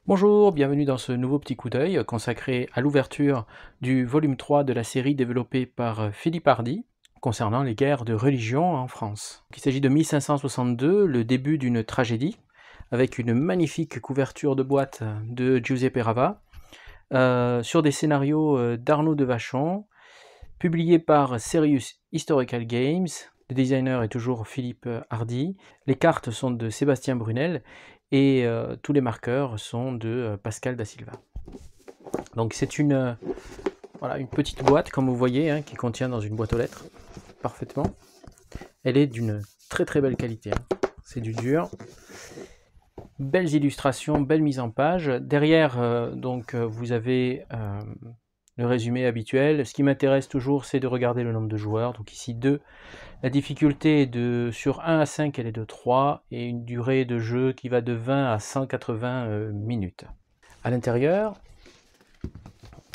Bonjour, bienvenue dans ce nouveau petit coup d'œil consacré à l'ouverture du volume 3 de la série développée par Philippe Hardy concernant les guerres de religion en France. Il s'agit de 1562, le début d'une tragédie, avec une magnifique couverture de boîte de Giuseppe Rava, sur des scénarios d'Arnaud de Vachon, publiés par Serious Historical Games. Le designer est toujours Philippe Hardy. Les cartes sont de Sébastien Brunel et tous les marqueurs sont de Pascal da Silva. Donc c'est voilà, une petite boîte, comme vous voyez, hein, qui contient dans une boîte aux lettres, parfaitement. Elle est d'une très très belle qualité, hein. C'est du dur. Belles illustrations, belle mise en page. Derrière, vous avez le résumé habituel. Ce qui m'intéresse toujours, c'est de regarder le nombre de joueurs. Donc ici 2. La difficulté est sur 1 à 5, elle est de 3, et une durée de jeu qui va de 20 à 180 minutes. À l'intérieur,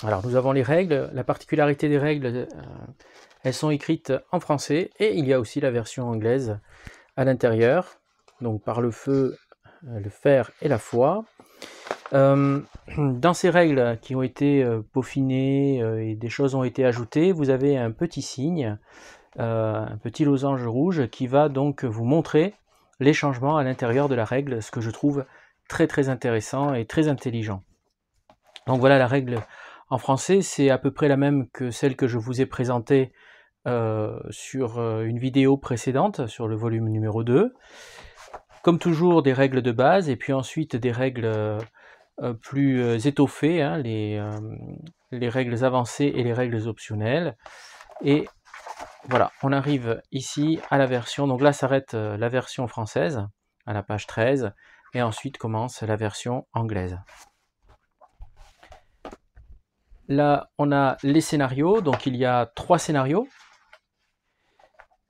alors nous avons les règles. La particularité des règles, elles sont écrites en français, et il y a aussi la version anglaise à l'intérieur, donc par le feu, le fer et la foi. Dans ces règles qui ont été peaufinées et des choses ont été ajoutées, vous avez un petit signe, un petit losange rouge qui va donc vous montrer les changements à l'intérieur de la règle, ce que je trouve très très intéressant et très intelligent. Donc voilà, la règle en français, c'est à peu près la même que celle que je vous ai présentée sur une vidéo précédente, sur le volume numéro 2. Comme toujours, des règles de base, et puis ensuite des règles plus étoffées, hein, les règles avancées et les règles optionnelles. Et voilà, on arrive ici à la version, donc là s'arrête la version française, à la page 13, et ensuite commence la version anglaise. Là, on a les scénarios, donc il y a 3 scénarios,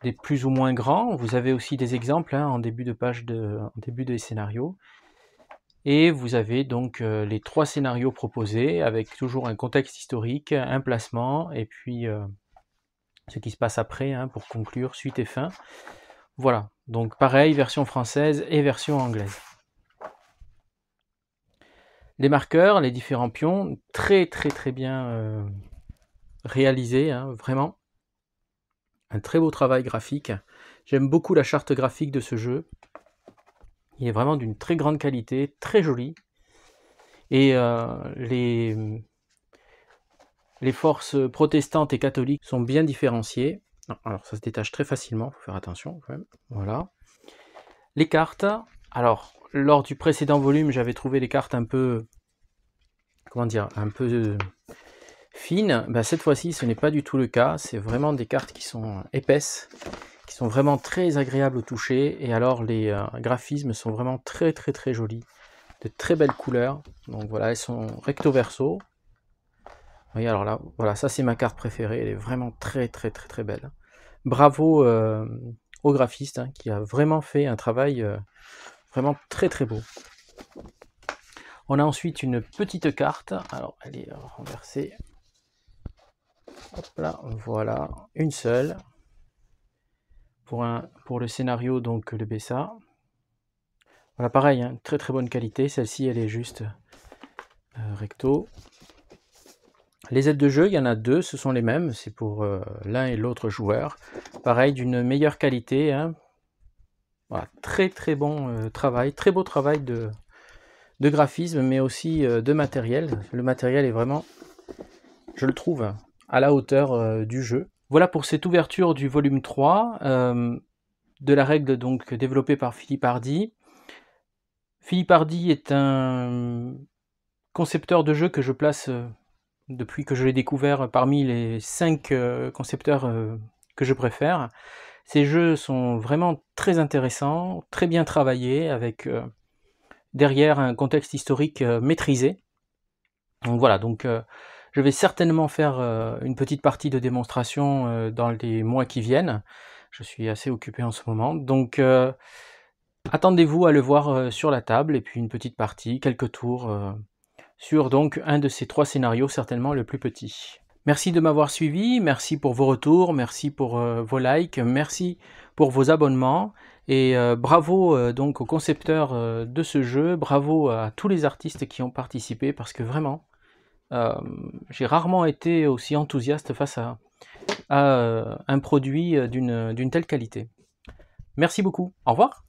des plus ou moins grands. Vous avez aussi des exemples, hein, en début de page, en début des scénarios. Et vous avez donc les 3 scénarios proposés, avec toujours un contexte historique, un placement, et puis ce qui se passe après, hein, pour conclure, suite et fin. Voilà, donc pareil, version française et version anglaise. Les marqueurs, les différents pions, très très très bien réalisés, hein, vraiment. Un très beau travail graphique. J'aime beaucoup la charte graphique de ce jeu. Il est vraiment d'une très grande qualité, très joli. Et les forces protestantes et catholiques sont bien différenciées. Alors ça se détache très facilement, il faut faire attention quand même. Voilà. Les cartes, alors lors du précédent volume, j'avais trouvé les cartes un peu, comment dire, un peu fines. Ben, cette fois-ci, ce n'est pas du tout le cas. C'est vraiment des cartes qui sont épaisses, qui sont vraiment très agréables au toucher. Et alors les graphismes sont vraiment très très très jolis, de très belles couleurs. Donc voilà, elles sont recto verso. Vous voyez, alors là, voilà, ça c'est ma carte préférée. Elle est vraiment très très très très belle. Bravo au graphiste, hein, qui a vraiment fait un travail vraiment très très beau. On a ensuite une petite carte. Alors elle est renversée. Hop là, voilà, une seule. Pour le scénario, donc le Bessa. Voilà, pareil, hein, très très bonne qualité. Celle-ci, elle est juste recto. Les aides de jeu, il y en a 2, ce sont les mêmes. C'est pour l'un et l'autre joueur. Pareil, d'une meilleure qualité, hein. Voilà, très très bon travail, très beau travail de graphisme, mais aussi de matériel. Le matériel est vraiment, je le trouve, à la hauteur du jeu. Voilà pour cette ouverture du volume 3 de la règle donc développée par Philippe Hardy. Philippe Hardy est un concepteur de jeux que je place depuis que je l'ai découvert parmi les 5 concepteurs que je préfère. Ces jeux sont vraiment très intéressants, très bien travaillés, avec derrière un contexte historique maîtrisé. Donc voilà, je vais certainement faire une petite partie de démonstration dans les mois qui viennent. Je suis assez occupé en ce moment, donc attendez-vous à le voir sur la table, et puis une petite partie, quelques tours sur donc un de ces 3 scénarios, certainement le plus petit. Merci de m'avoir suivi, merci pour vos retours, merci pour vos likes, merci pour vos abonnements et bravo donc aux concepteurs de ce jeu, bravo à tous les artistes qui ont participé parce que vraiment, j'ai rarement été aussi enthousiaste face à un produit d'une telle qualité. Merci beaucoup, au revoir.